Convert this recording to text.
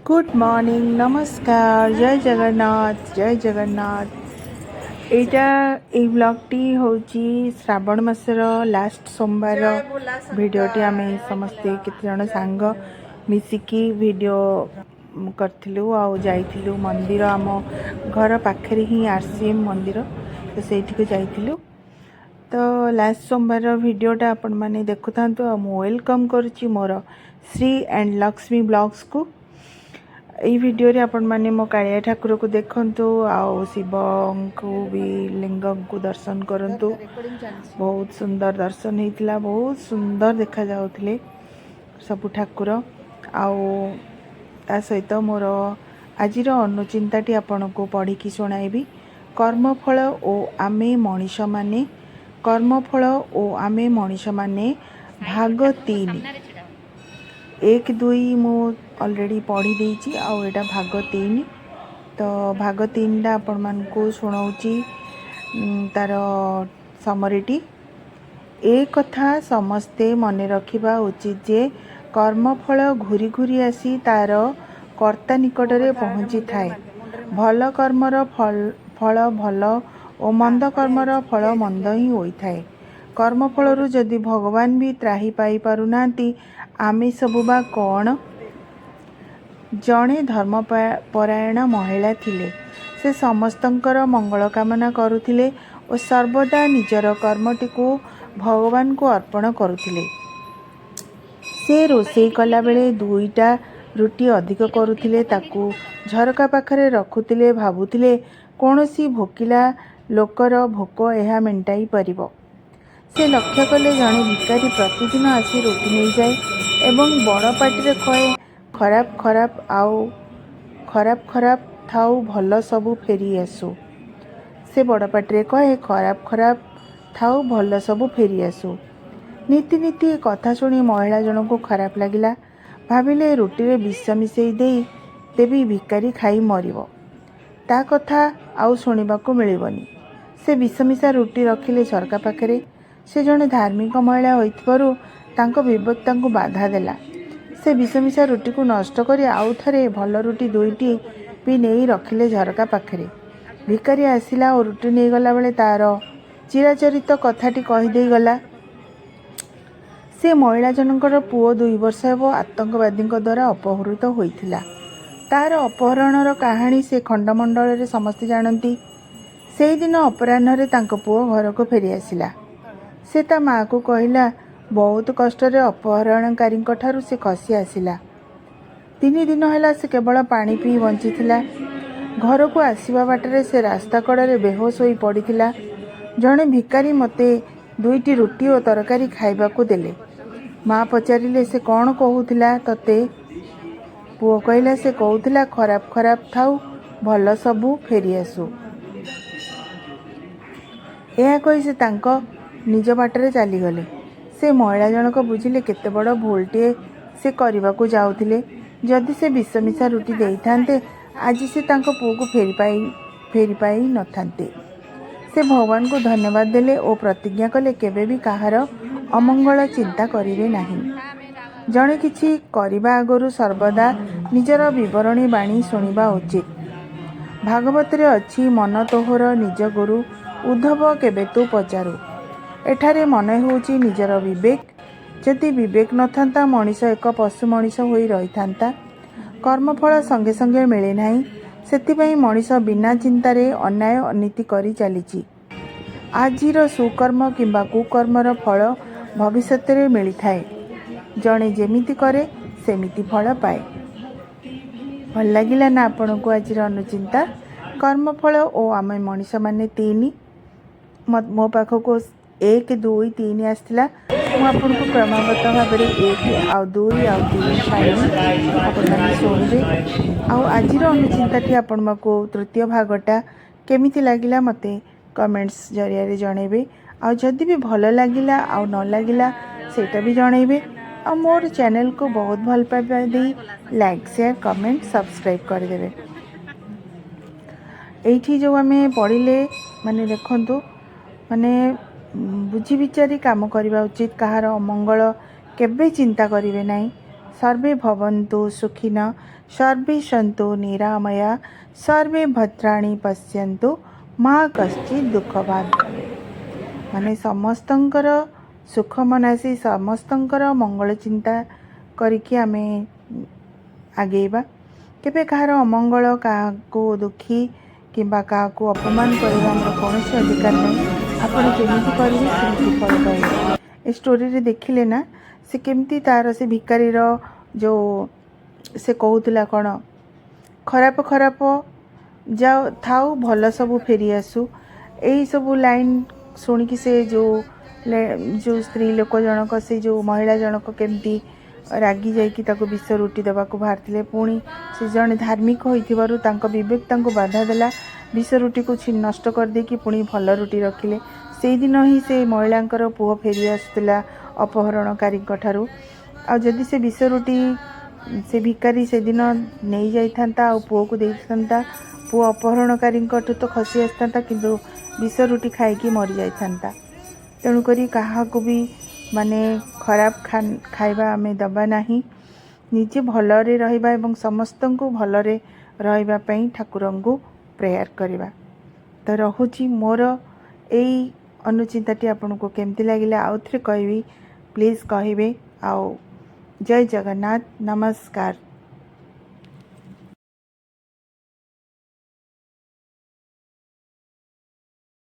Good morning नमस्कार जय जगन्नाथ जय जगन्नाथ। एटा ए ब्लॉगटी होची श्रावण मासर लास्ट सोमवार भिडियोटी आम समस्ते केते जण सांग मिसिकी वीडियो करथिलु आउ जाइथिलु मंदिर आम घर पाखरे ही आरसीएम मंदिर तो सेठी को जाइथिलु। तो लास्ट सोमवार वीडियोटा आपण माने देखुथांतु मु वेलकम करूची मोर श्री एंड लक्ष्मी ब्लॉग्स को। यही वीडियो रे आपण माने मो कालिया ठाकुर को देखंतु आउ शिव को भी लिंग को दर्शन करंतु। बहुत सुंदर दर्शन हेतिला, बहुत सुंदर देखा जाउथिले सब ठाकुर। आउ ता सहित मोर आजिर अनुचिंताटी आपण को पढ़ी की सुनाइबी। कर्मफल ओ आमे मनीष माने, कर्मफल ओ आमे मनीष माने भाग 3 1 2 मु ऑलरेडी पढ़ी देइची आउ एटा भाग 3। तो भाग 3 टा आपण मान को सुनाउची तार समरीटी। ए कथा समस्ते मने रखिबा उचित जे कर्मफल घुरी घुरी आसी तार कर्ता निकटरे पहुँची थाए। भल कर्मर फल भल और मंद कर्मर फल मंद ही होई थाए। कर्मफल जदि भगवान भी त्राही पाई पारुनांती आमे सबु बा कौन। जड़े धर्मपरायण महिला थिले, से समस्तंकर मंगल कामना करुथिले और सर्वदा निजर कर्मटी को भगवान को अर्पण करुथिले। से रोषेई कला बेले 2टा रुटी अधिक करुथिले, ताकू झरका पाखरे रखुथिले, भाबुथिले कोनोसी भोकिला लोकर भोक एहा मेंटाई परिबो। से लक्ष्य कले जड़े भिकारी प्रतिदिन आसी रोटी नहीं जाए एवं बड़ पार्टी कहे खराब खराब आउ खराब खराब थाउ भल सबू फेरी आसु। से बड़ पार्टी कहे खराब खराब थाउ भल सबू फेरी आसु। नीति नीति कथा शुणी महिला जन को खराब लगिला। भाविले रुटी रे विष मिसई देई देवी भिकारी खाई मरिबो। ता कथा आउ शुणिबाकू मिलिबनी। से विष मिशा रुटी रखिले झरका पाखरे। से जड़े धार्मिक महिला होइथिबारु तांको विवेक तांको बाधा देला। से विषमिशा रुटी को नष्ट करी आउ थरे भल रुटी 2टी भी नहीं रखिले झरका पाखरे। भिकारी आसिला और रुटी नहीं गला बेले तार चिराचरित कथाटी कही देई गला। से महिला जनकर पुओ 2 वर्ष हेबो आतंकवादी द्वारा अपहृत होइथिला। तार अपहरणर कहानी से खंडमंडल रे समस्त जानती। से दिन अपराह्न रे तांको पुओ घर को फेरी आसिला। से ता माँ को कहला बहुत कष्ट रे अपहरणकारी ठारू से खसी आसिला। 3 दिन हैला से केवल पानी पी बंचिथिला। घर को आसीबा बाटरे से रास्ता कड़े बेहोश होई पड़िथिला। जड़े भिकारी मते 2टी रुटी और तरकारी खाइबा को देले। माँ पचारिले से कौन कहूथिला तते? पुओ कहला से कहूथिला खराब खराब थाउ भल सबू फेरी आसु। यह कही से तांको निज बाटरे चली गले। से महिला जनक बुझिले केते बड़ भूलटे से करने को जाउथिले। जदि से विषमिशा रुटी देइथांते आज से तांको पुओ को फेरी पाई न थांते। से भगवान को धन्यवाद देले और प्रतिज्ञा कले केबे भी काहार अमंगल चिंता करिवे नाही। जड़े किछि करिबा आगरु सर्वदा निजर विवरणी बाणी शुणिबा उचित। भागवत रे अछि मन तोहर निज गुरु उद्धव केबे तू पचारू। एठारे मन होउची निजर विवेक। जदि विवेक न थांता मनीष एक पशु मनीष होई रही थांता। कर्मफल संगे संगे मिले नाही। सेतिपई मनीष बिना चिंतारे अन्याय अनीति करी चलीची। आजिर सुकर्म किंबा कुकर्मर फल भविष्यत रे मिली थाए। जणे जेमिति करे सेमिति फल पाए। भल लागिला ना आपण को आजिर अनुचिंता कर्मफल ओ आमे मनीष माने 3 मो पाखको 1 2 3 आसला। मुझे क्रमगत भाव में 1 आउ 2 आउ 3 छाड़ी आपने शुणवे। आज अनुचिंताटी आपण को तृतीय भागटा केमिति लागिला मते कमेंट्स जरिया जनइबे। जदि भी भल लागिला आउ न लागिला सेटा भी जनइबे। आ मोर चैनल को बहुत भल पाइबा दे लाइक शेयर कमेंट सब्सक्राइब करदेवे। एठी जो आमे पढ़िले माने देखंतु माने बुझी विचारी काम करवा उचित। कहार अमंगल केबे चिंता करिवे नाही। सर्वे भवन्तु सुखिनः सर्वे सन्तु निरामया सर्वे भद्राणि पश्यन्तु माँ कश्चित् दुःखभाग् भवेत्। माने समस्तंकर सुख मनासी समस्तंकर मंगल चिंता करिकी आमे आगेबा। केबे कहार अमंगल क्या दुखी किंबा क्या अपमान करवा कौन अधिकार नहीं। आपण जमी करेंगे सेमती फल पाइबे। ए स्टोरी रे देखिले ना से केमती तार से भिकारी जो से कहूला कौन खराब खराब जाओ थाऊ भल सब फेरी आसू यही सब लाइन शुणिकी से जो स्त्री लोक जनक से जो महिला जनक केमती रागी जाइकी विष रुटी देवाक बाहर पुणी से जड़े धार्मिक होइथिबारु तांको विवेक तांको बाधा देला विष रुटी को नष्ट कर देकी पुणी भल रुटी रखिले। से दिन ही से महिलांकर पुओ फेरी आसुला अपहरणकारी ठारू आ जदि से विष रुटी से भिकारी से दिन नहीं जाइथांता आ पुओ को देइथांता पुओ अपहरणकारी तो खसी आसता किंतु विष रुटी खाइकी मरी जाइथांता। तेणुकरी काहाको भी माने खराब खाइबा आमे दबा नहीं। निजे भलरे रहिबा एवं समस्तंको भलरे रहिबा पई ठाकुरंगु प्रेयर करिबा। तो रहुची मोर एई अनुचिंताटी आपनको केमती लागिला आउ थरे कहबी प्लीज कहिबे। आओ जय जगन्नाथ नमस्कार।